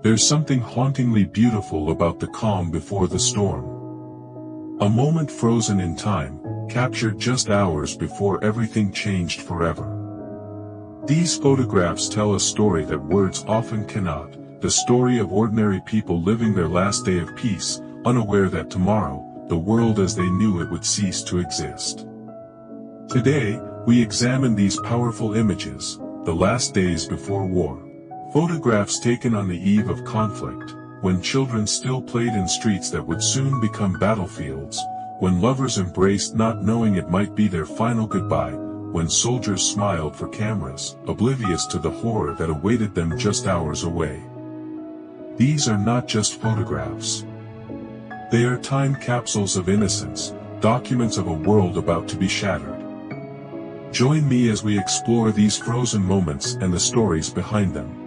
There's something hauntingly beautiful about the calm before the storm. A moment frozen in time, captured just hours before everything changed forever. These photographs tell a story that words often cannot, the story of ordinary people living their last day of peace, unaware that tomorrow, the world as they knew it would cease to exist. Today, we examine these powerful images, the last days before war. Photographs taken on the eve of conflict, when children still played in streets that would soon become battlefields, when lovers embraced not knowing it might be their final goodbye, when soldiers smiled for cameras, oblivious to the horror that awaited them just hours away. These are not just photographs. They are time capsules of innocence, documents of a world about to be shattered. Join me as we explore these frozen moments and the stories behind them.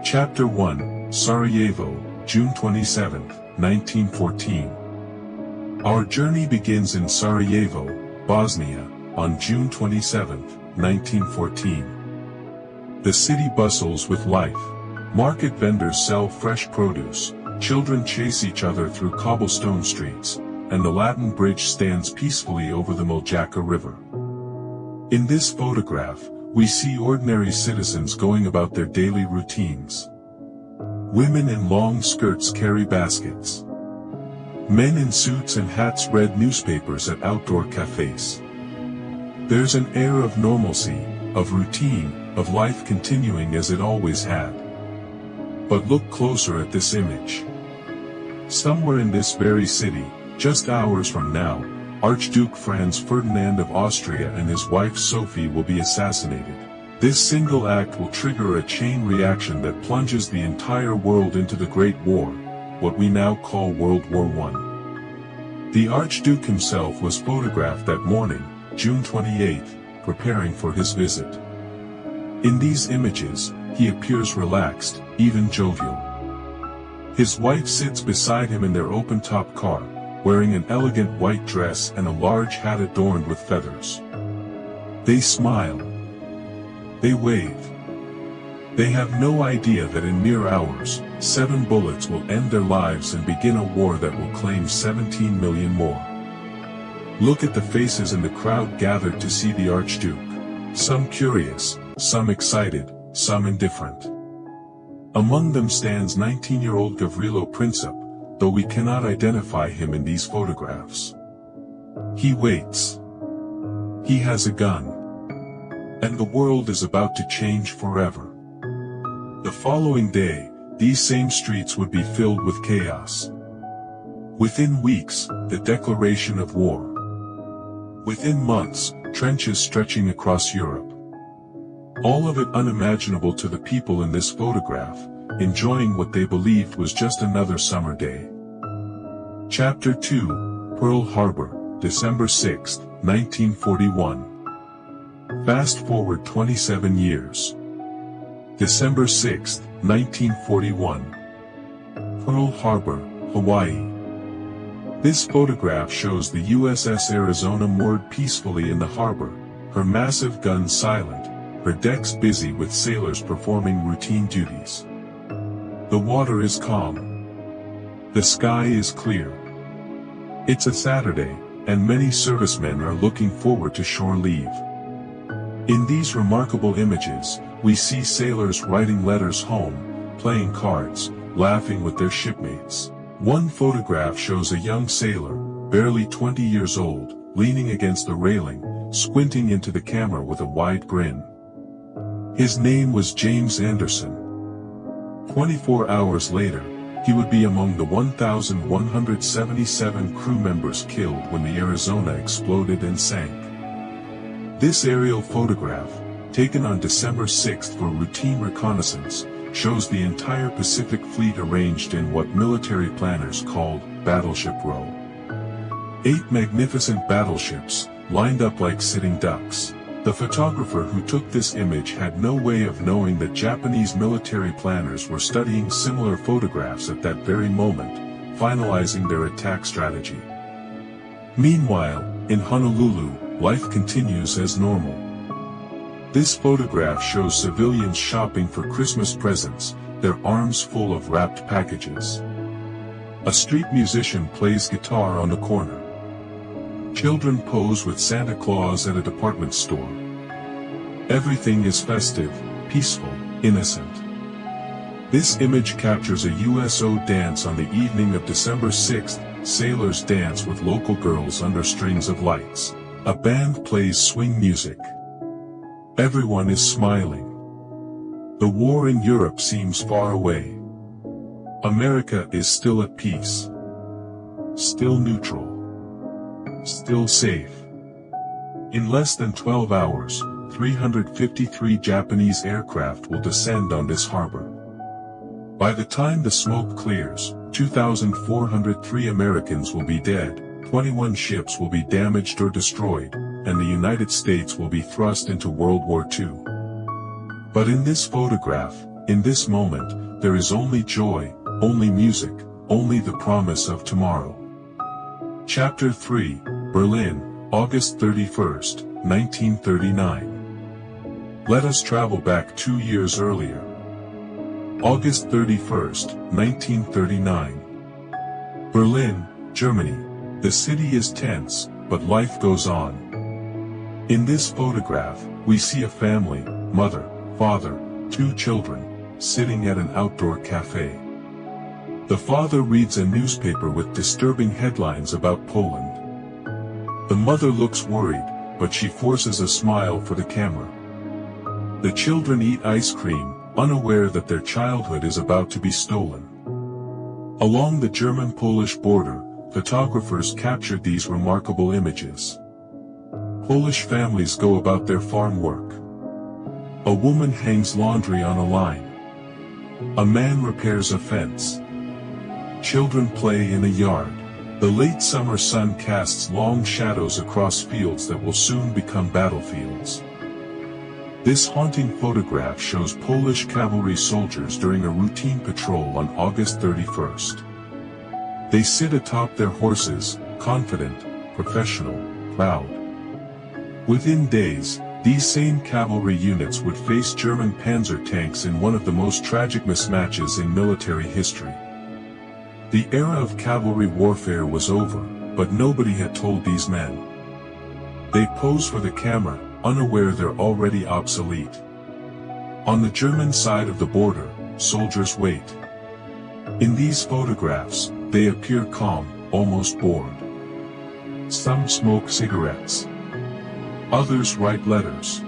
Chapter 1, Sarajevo, June 27, 1914. Our journey begins in Sarajevo, Bosnia, on June 27, 1914. The city bustles with life. Market vendors sell fresh produce, children chase each other through cobblestone streets, and the Latin Bridge stands peacefully over the Miljacka River. In this photograph, we see ordinary citizens going about their daily routines. Women in long skirts carry baskets. Men in suits and hats read newspapers at outdoor cafes. There's an air of normalcy, of routine, of life continuing as it always had. But look closer at this image. Somewhere in this very city, just hours from now, Archduke Franz Ferdinand of Austria and his wife Sophie will be assassinated. This single act will trigger a chain reaction that plunges the entire world into the Great War, what we now call World War I. The Archduke himself was photographed that morning, June 28, preparing for his visit. In these images, he appears relaxed, even jovial. His wife sits beside him in their open-top car, wearing an elegant white dress and a large hat adorned with feathers. They smile. They wave. They have no idea that in mere hours, 7 bullets will end their lives and begin a war that will claim 17 million more. Look at the faces in the crowd gathered to see the Archduke. Some curious, some excited, some indifferent. Among them stands 19-year-old Gavrilo Princip, though we cannot identify him in these photographs. He waits. He has a gun. And the world is about to change forever. The following day, these same streets would be filled with chaos. Within weeks, the declaration of war. Within months, trenches stretching across Europe. All of it unimaginable to the people in this photograph, enjoying what they believed was just another summer day. Chapter 2, Pearl Harbor, December 6, 1941. Fast forward 27 years. December 6, 1941. Pearl Harbor, Hawaii. This photograph shows the USS Arizona moored peacefully in the harbor, her massive guns silent, her decks busy with sailors performing routine duties. The water is calm. The sky is clear. It's a Saturday, and many servicemen are looking forward to shore leave. In these remarkable images, we see sailors writing letters home, playing cards, laughing with their shipmates. One photograph shows a young sailor, barely 20 years old, leaning against the railing, squinting into the camera with a wide grin. His name was James Anderson. 24 hours later, he would be among the 1,177 crew members killed when the Arizona exploded and sank. This aerial photograph, taken on December 6 for routine reconnaissance, shows the entire Pacific Fleet arranged in what military planners called Battleship Row. 8 magnificent battleships, lined up like sitting ducks. The photographer who took this image had no way of knowing that Japanese military planners were studying similar photographs at that very moment, finalizing their attack strategy. Meanwhile, in Honolulu, life continues as normal. This photograph shows civilians shopping for Christmas presents, their arms full of wrapped packages. A street musician plays guitar on the corner. Children pose with Santa Claus at a department store. Everything is festive, peaceful, innocent. This image captures a USO dance on the evening of December 6th. Sailors dance with local girls under strings of lights. A band plays swing music. Everyone is smiling. The war in Europe seems far away. America is still at peace. Still neutral. Still safe. In less than 12 hours, 353 Japanese aircraft will descend on this harbor. By the time the smoke clears, 2,403 Americans will be dead, 21 ships will be damaged or destroyed, and the United States will be thrust into World War II. But in this photograph, in this moment, there is only joy, only music, only the promise of tomorrow. Chapter 3, Berlin, August 31st, 1939. Let us travel back 2 years earlier. August 31st, 1939. Berlin, Germany. The city is tense, but life goes on. In this photograph, we see a family, mother, father, 2 children, sitting at an outdoor cafe. The father reads a newspaper with disturbing headlines about Poland. The mother looks worried, but she forces a smile for the camera. The children eat ice cream, unaware that their childhood is about to be stolen. Along the German-Polish border, photographers captured these remarkable images. Polish families go about their farm work. A woman hangs laundry on a line. A man repairs a fence. Children play in a yard. The late summer sun casts long shadows across fields that will soon become battlefields. This haunting photograph shows Polish cavalry soldiers during a routine patrol on August 31st. They sit atop their horses, confident, professional, proud. Within days, these same cavalry units would face German panzer tanks in one of the most tragic mismatches in military history. The era of cavalry warfare was over, but nobody had told these men. They pose for the camera, unaware they're already obsolete. On the German side of the border, soldiers wait. In these photographs, they appear calm, almost bored. Some smoke cigarettes. Others write letters.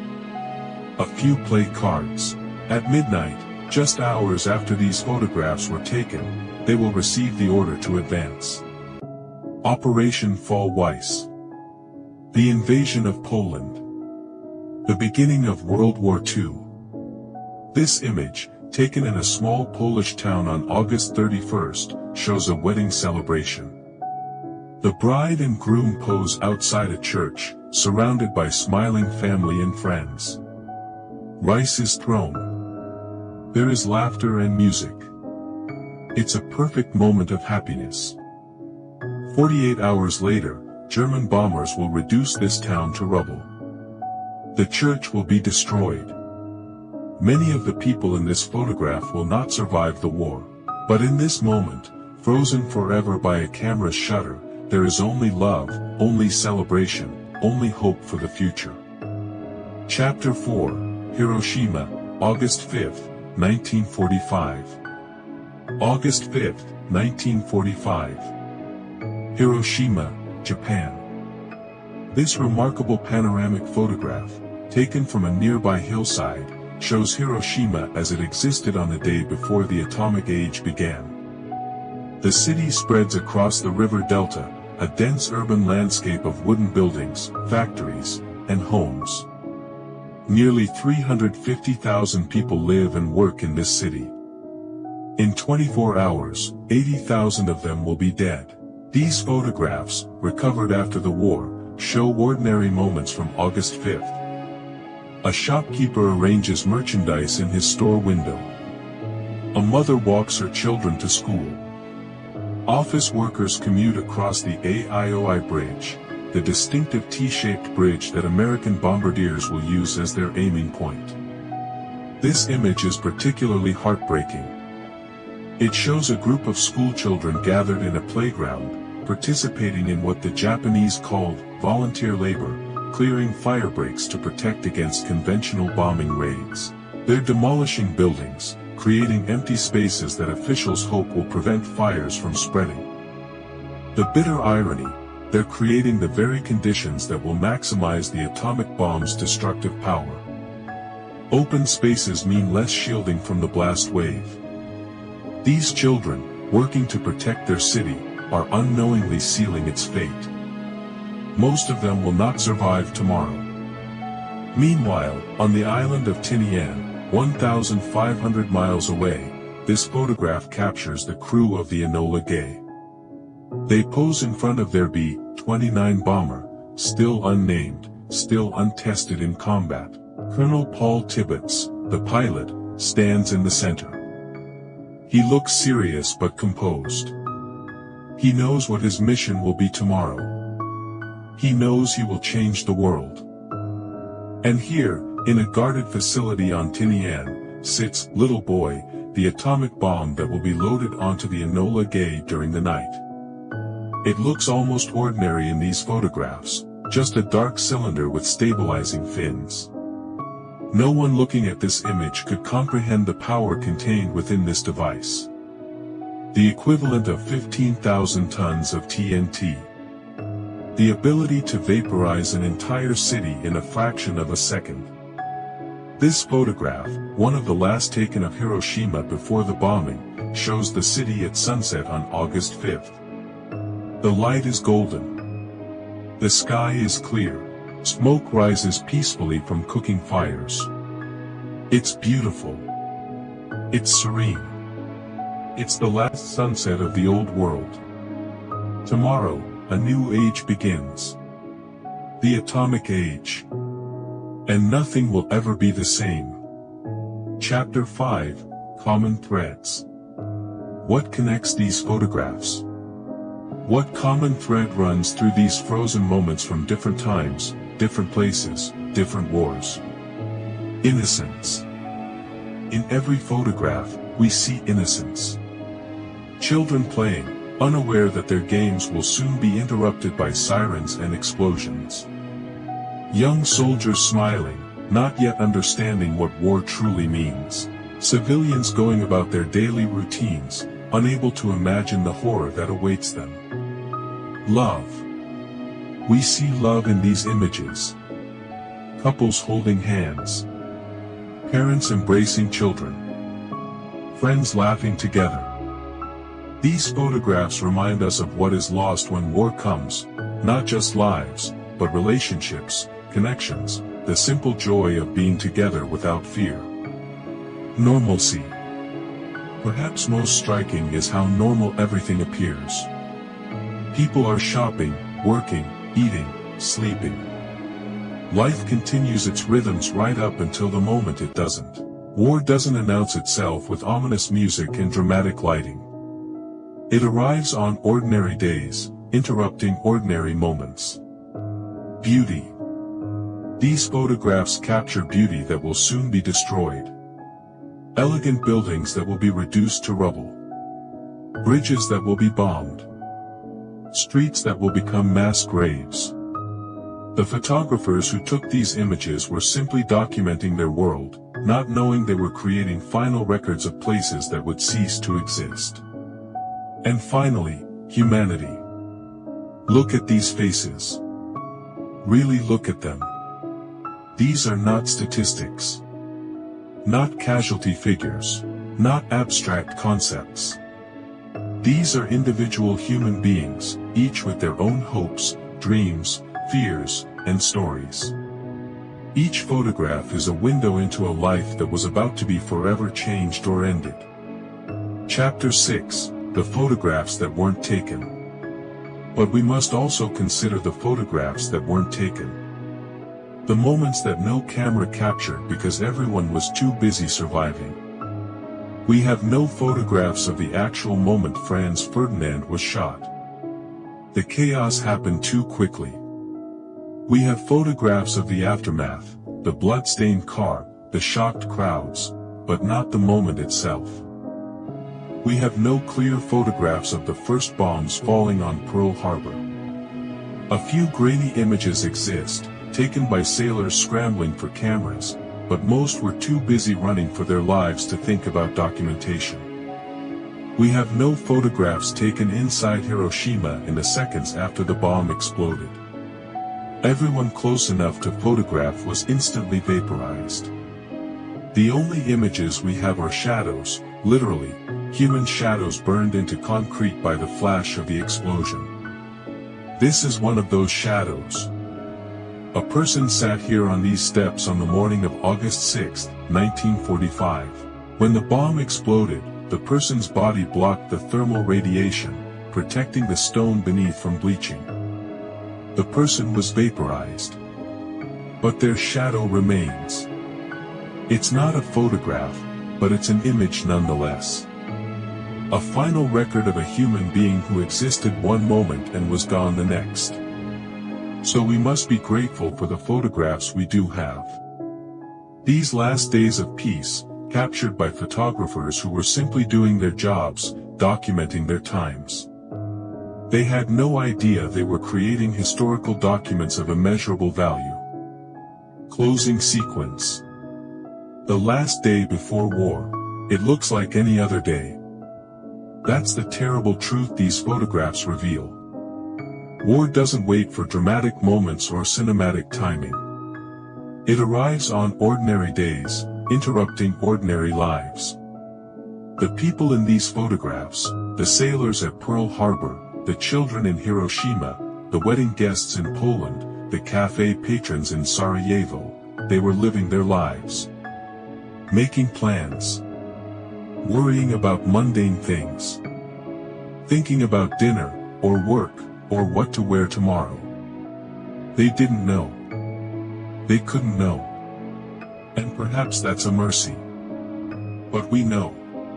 A few play cards. At midnight, just hours after these photographs were taken, they will receive the order to advance. Operation Fall Weiss. The invasion of Poland. The beginning of World War II. This image, taken in a small Polish town on August 31st, shows a wedding celebration. The bride and groom pose outside a church, surrounded by smiling family and friends. Rice is thrown. There is laughter and music. It's a perfect moment of happiness. 48 hours later, German bombers will reduce this town to rubble. The church will be destroyed. Many of the people in this photograph will not survive the war. But in this moment, frozen forever by a camera's shutter, there is only love, only celebration, only hope for the future. Chapter 4, Hiroshima, August 5th, 1945. August 5th, 1945. Hiroshima, Japan. This remarkable panoramic photograph, taken from a nearby hillside, shows Hiroshima as it existed on the day before the atomic age began. The city spreads across the river delta, a dense urban landscape of wooden buildings, factories, and homes. Nearly 350,000 people live and work in this city. In 24 hours, 80,000 of them will be dead. These photographs, recovered after the war, show ordinary moments from August 5th. A shopkeeper arranges merchandise in his store window. A mother walks her children to school. Office workers commute across the AIOI Bridge, the distinctive T-shaped bridge that American bombardiers will use as their aiming point. This image is particularly heartbreaking, It shows a group of school children gathered in a playground, participating in what the Japanese called volunteer labor, clearing fire breaks to protect against conventional bombing raids. They're demolishing buildings, creating empty spaces that officials hope will prevent fires from spreading. The bitter irony, they're creating the very conditions that will maximize the atomic bomb's destructive power. Open spaces mean less shielding from the blast wave. These children, working to protect their city, are unknowingly sealing its fate. Most of them will not survive tomorrow. Meanwhile, on the island of Tinian, 1,500 miles away, this photograph captures the crew of the Enola Gay. They pose in front of their B-29 bomber, still unnamed, still untested in combat. Colonel Paul Tibbets, the pilot, stands in the center. He looks serious but composed. He knows what his mission will be tomorrow. He knows he will change the world. And here, in a guarded facility on Tinian, sits Little Boy, the atomic bomb that will be loaded onto the Enola Gay during the night. It looks almost ordinary in these photographs, just a dark cylinder with stabilizing fins. No one looking at this image could comprehend the power contained within this device. The equivalent of 15,000 tons of TNT. The ability to vaporize an entire city in a fraction of a second. This photograph, one of the last taken of Hiroshima before the bombing, shows the city at sunset on August 5th. The light is golden. The sky is clear. Smoke rises peacefully from cooking fires. It's beautiful. It's serene. It's the last sunset of the old world. Tomorrow, a new age begins. The atomic age. And nothing will ever be the same. Chapter 5, Common Threads. What connects these photographs? What common thread runs through these frozen moments from different times, different places, different wars? Innocence. In every photograph, we see innocence. Children playing, unaware that their games will soon be interrupted by sirens and explosions. Young soldiers smiling, not yet understanding what war truly means. Civilians going about their daily routines, unable to imagine the horror that awaits them. Love. We see love in these images. Couples holding hands. Parents embracing children. Friends laughing together. These photographs remind us of what is lost when war comes, not just lives, but relationships, connections, the simple joy of being together without fear. Normalcy. Perhaps most striking is how normal everything appears. People are shopping, working, eating, sleeping. Life continues its rhythms right up until the moment it doesn't. War doesn't announce itself with ominous music and dramatic lighting. It arrives on ordinary days, interrupting ordinary moments. Beauty. These photographs capture beauty that will soon be destroyed. Elegant buildings that will be reduced to rubble. Bridges that will be bombed. Streets that will become mass graves. The photographers who took these images were simply documenting their world, not knowing they were creating final records of places that would cease to exist. And finally, humanity. Look at these faces. Really look at them. These are not statistics. Not casualty figures. Not abstract concepts. These are individual human beings, each with their own hopes, dreams, fears, and stories. Each photograph is a window into a life that was about to be forever changed or ended. Chapter 6, The Photographs That Weren't Taken. But we must also consider the photographs that weren't taken. The moments that no camera captured because everyone was too busy surviving. We have no photographs of the actual moment Franz Ferdinand was shot. The chaos happened too quickly. We have photographs of the aftermath, the blood-stained car, the shocked crowds, but not the moment itself. We have no clear photographs of the first bombs falling on Pearl Harbor. A few grainy images exist, taken by sailors scrambling for cameras, but most were too busy running for their lives to think about documentation. We have no photographs taken inside Hiroshima in the seconds after the bomb exploded. Everyone close enough to photograph was instantly vaporized. The only images we have are shadows, literally, human shadows burned into concrete by the flash of the explosion. This is one of those shadows. A person sat here on these steps on the morning of August 6, 1945. When the bomb exploded, the person's body blocked the thermal radiation, protecting the stone beneath from bleaching. The person was vaporized. But their shadow remains. It's not a photograph, but it's an image nonetheless. A final record of a human being who existed one moment and was gone the next. So we must be grateful for the photographs we do have. These last days of peace, captured by photographers who were simply doing their jobs, documenting their times. They had no idea they were creating historical documents of immeasurable value. Closing sequence. The last day before war. It looks like any other day. That's the terrible truth these photographs reveal. War doesn't wait for dramatic moments or cinematic timing. It arrives on ordinary days, interrupting ordinary lives. The people in these photographs, the sailors at Pearl Harbor, the children in Hiroshima, the wedding guests in Poland, the cafe patrons in Sarajevo, they were living their lives. Making plans. Worrying about mundane things. Thinking about dinner, or work, or what to wear tomorrow. They didn't know. They couldn't know. And perhaps that's a mercy. But we know.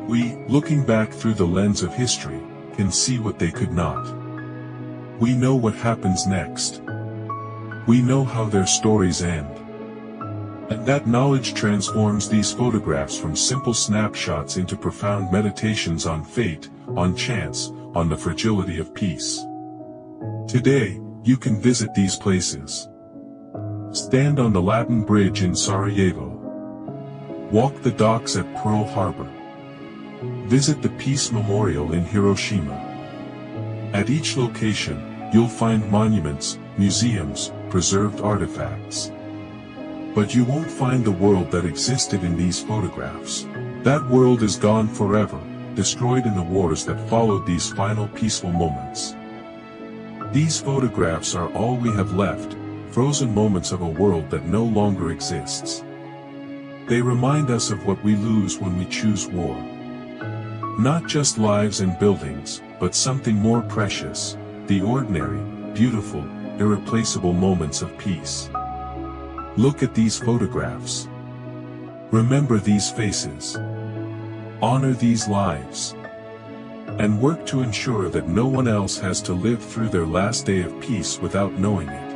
We, looking back through the lens of history, can see what they could not. We know what happens next. We know how their stories end. And that knowledge transforms these photographs from simple snapshots into profound meditations on fate, on chance, on the fragility of peace. Today, you can visit these places. Stand on the Latin Bridge in Sarajevo. Walk the docks at Pearl Harbor. Visit the Peace Memorial in Hiroshima. At each location, you'll find monuments, museums, preserved artifacts. But you won't find the world that existed in these photographs. That world is gone forever, destroyed in the wars that followed these final peaceful moments. These photographs are all we have left, frozen moments of a world that no longer exists. They remind us of what we lose when we choose war. Not just lives and buildings, but something more precious, the ordinary, beautiful, irreplaceable moments of peace. Look at these photographs. Remember these faces. Honor these lives. And work to ensure that no one else has to live through their last day of peace without knowing it.